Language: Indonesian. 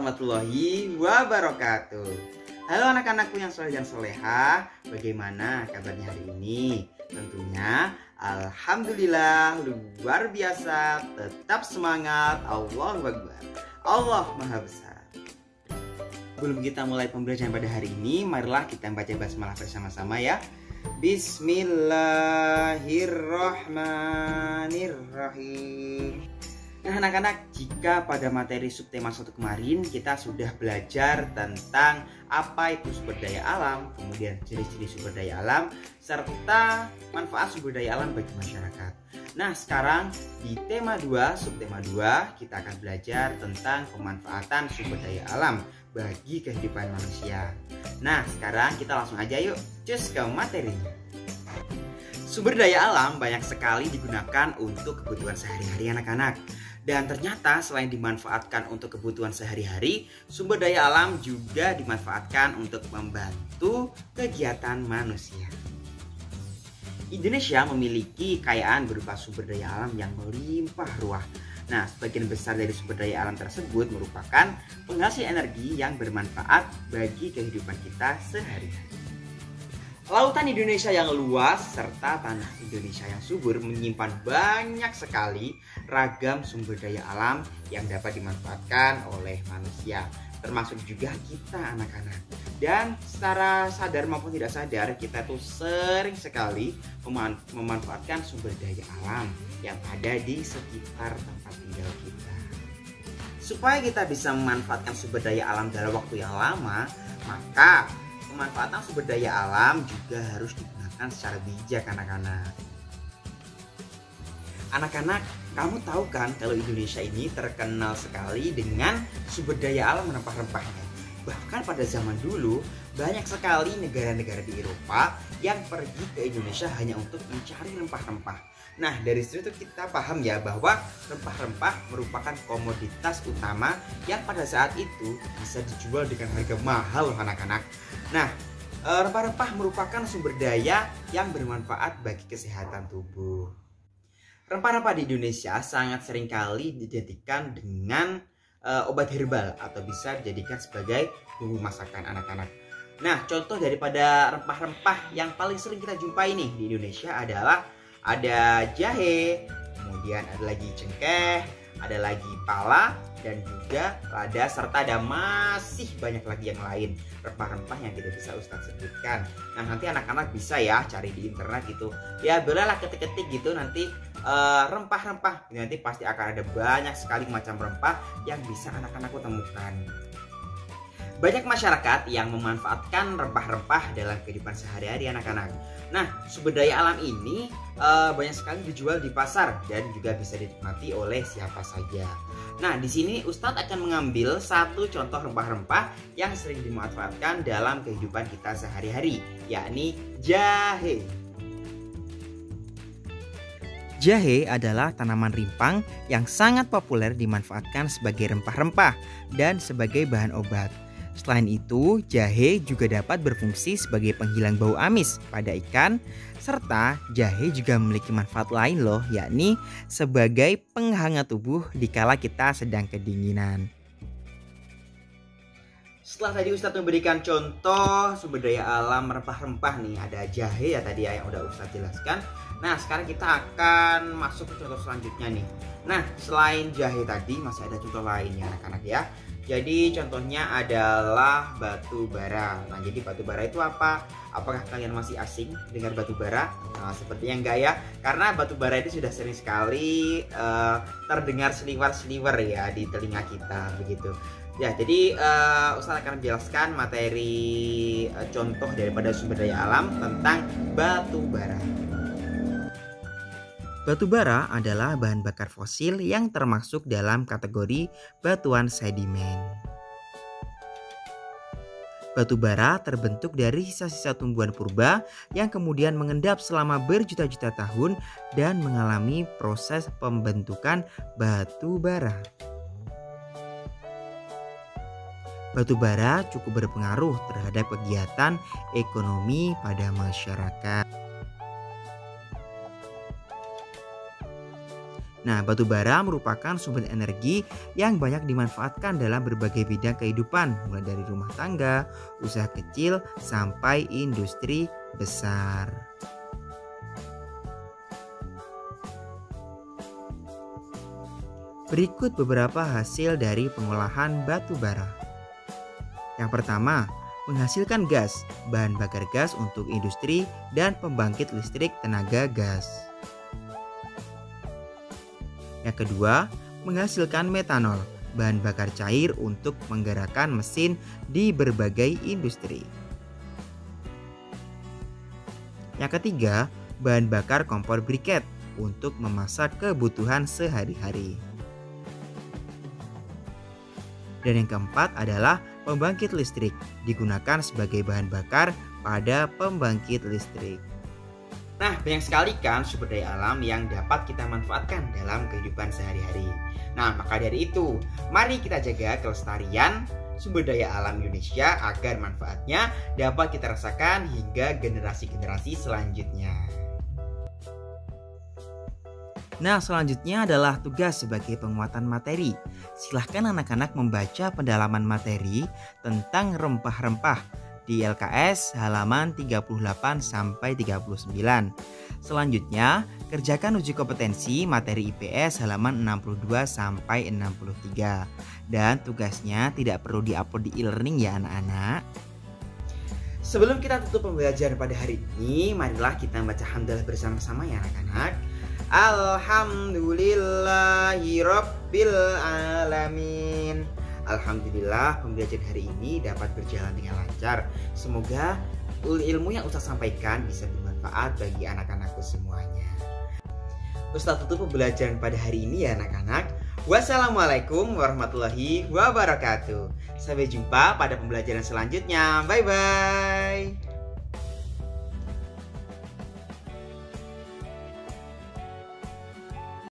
warahmatullahi wabarakatuh. Halo anak-anakku yang soleh dan solehah, bagaimana kabarnya hari ini? Tentunya alhamdulillah luar biasa, tetap semangat, Allahu Akbar, Allah Maha Besar. Sebelum kita mulai pembelajaran pada hari ini, marilah kita baca basmalah bersama-sama ya. Bismillahirrahmanirrahim. Nah anak-anak, jika pada materi subtema 1 kemarin kita sudah belajar tentang apa itu sumber daya alam, kemudian ciri-ciri sumber daya alam, serta manfaat sumber daya alam bagi masyarakat. Nah sekarang di tema 2, subtema 2, kita akan belajar tentang pemanfaatan sumber daya alam bagi kehidupan manusia. Nah sekarang kita langsung aja yuk cus ke materinya. Sumber daya alam banyak sekali digunakan untuk kebutuhan sehari-hari anak-anak. Dan ternyata selain dimanfaatkan untuk kebutuhan sehari-hari, sumber daya alam juga dimanfaatkan untuk membantu kegiatan manusia. Indonesia memiliki kekayaan berupa sumber daya alam yang melimpah ruah. Nah, sebagian besar dari sumber daya alam tersebut merupakan penghasil energi yang bermanfaat bagi kehidupan kita sehari-hari. Lautan Indonesia yang luas serta tanah Indonesia yang subur menyimpan banyak sekali ragam sumber daya alam yang dapat dimanfaatkan oleh manusia, termasuk juga kita anak-anak. Dan secara sadar maupun tidak sadar, kita tuh sering sekali memanfaatkan sumber daya alam yang ada di sekitar tempat tinggal kita. Supaya kita bisa memanfaatkan sumber daya alam dalam waktu yang lama, maka pemanfaatan sumber daya alam juga harus digunakan secara bijak anak-anak. Anak-anak, kamu tahu kan kalau Indonesia ini terkenal sekali dengan sumber daya alam rempah-rempahnya. Bahkan pada zaman dulu banyak sekali negara-negara di Eropa yang pergi ke Indonesia hanya untuk mencari rempah-rempah. Nah dari situ kita paham ya bahwa rempah-rempah merupakan komoditas utama yang pada saat itu bisa dijual dengan harga mahal anak-anak. Nah rempah-rempah merupakan sumber daya yang bermanfaat bagi kesehatan tubuh. Rempah-rempah di Indonesia sangat seringkali dijadikan dengan obat herbal atau bisa dijadikan sebagai bumbu masakan anak-anak. Nah contoh daripada rempah-rempah yang paling sering kita jumpai nih di Indonesia adalah ada jahe, kemudian ada lagi cengkeh, ada lagi pala, dan juga lada, serta ada masih banyak lagi yang lain rempah-rempah yang tidak bisa Ustadz sebutkan. Nah nanti anak-anak bisa ya cari di internet gitu. Ya bolehlah ketik-ketik gitu nanti rempah-rempah. Nanti pasti akan ada banyak sekali macam rempah yang bisa anak-anak temukan. Banyak masyarakat yang memanfaatkan rempah-rempah dalam kehidupan sehari-hari anak-anak. Nah, sumber daya alam ini banyak sekali dijual di pasar dan juga bisa dinikmati oleh siapa saja. Nah, di sini Ustadz akan mengambil satu contoh rempah-rempah yang sering dimanfaatkan dalam kehidupan kita sehari-hari, yakni jahe. Jahe adalah tanaman rimpang yang sangat populer dimanfaatkan sebagai rempah-rempah dan sebagai bahan obat. Selain itu, jahe juga dapat berfungsi sebagai penghilang bau amis pada ikan, serta jahe juga memiliki manfaat lain loh, yakni sebagai penghangat tubuh dikala kita sedang kedinginan. Setelah tadi Ustadz memberikan contoh sumber daya alam rempah-rempah nih, ada jahe ya tadi ya yang udah Ustadz jelaskan. Nah sekarang kita akan masuk ke contoh selanjutnya nih. Nah selain jahe tadi masih ada contoh lainnya anak-anak ya. Jadi contohnya adalah batu bara. Nah jadi batu bara itu apa? Apakah kalian masih asing dengar batu bara? Nah, sepertinya enggak ya. Karena batu bara itu sudah sering sekali terdengar seliwer-seliwer ya di telinga kita begitu. Ya jadi Ustadz akan menjelaskan materi contoh daripada sumber daya alam tentang batu bara. Batu bara adalah bahan bakar fosil yang termasuk dalam kategori batuan sedimen. Batu bara terbentuk dari sisa-sisa tumbuhan purba yang kemudian mengendap selama berjuta-juta tahun dan mengalami proses pembentukan batu bara. Batu bara cukup berpengaruh terhadap kegiatan ekonomi pada masyarakat. Nah, batu bara merupakan sumber energi yang banyak dimanfaatkan dalam berbagai bidang kehidupan, mulai dari rumah tangga, usaha kecil, sampai industri besar. Berikut beberapa hasil dari pengolahan batu bara. Yang pertama, menghasilkan gas, bahan bakar gas untuk industri dan pembangkit listrik tenaga gas. Yang kedua, menghasilkan metanol, bahan bakar cair untuk menggerakkan mesin di berbagai industri. Yang ketiga, bahan bakar kompor briket untuk memasak kebutuhan sehari-hari. Dan yang keempat adalah pembangkit listrik, digunakan sebagai bahan bakar pada pembangkit listrik. Nah, banyak sekali kan sumber daya alam yang dapat kita manfaatkan dalam kehidupan sehari-hari. Nah, maka dari itu, mari kita jaga kelestarian sumber daya alam Indonesia agar manfaatnya dapat kita rasakan hingga generasi-generasi selanjutnya. Nah, selanjutnya adalah tugas sebagai penguatan materi. Silahkan anak-anak membaca pendalaman materi tentang rempah-rempah di LKS halaman 38 sampai 39. Selanjutnya, kerjakan uji kompetensi materi IPS halaman 62 sampai 63. Dan tugasnya tidak perlu diupload di e-learning ya anak-anak. Sebelum kita tutup pembelajaran pada hari ini, marilah kita membaca hamdalah bersama-sama ya anak-anak. Alhamdulillahi Rabbil Alamin. Alhamdulillah pembelajaran hari ini dapat berjalan dengan lancar. Semoga ilmu yang Ustaz sampaikan bisa bermanfaat bagi anak-anakku semuanya. Ustaz tutup pembelajaran pada hari ini ya anak-anak. Wassalamualaikum warahmatullahi wabarakatuh. Sampai jumpa pada pembelajaran selanjutnya. Bye-bye.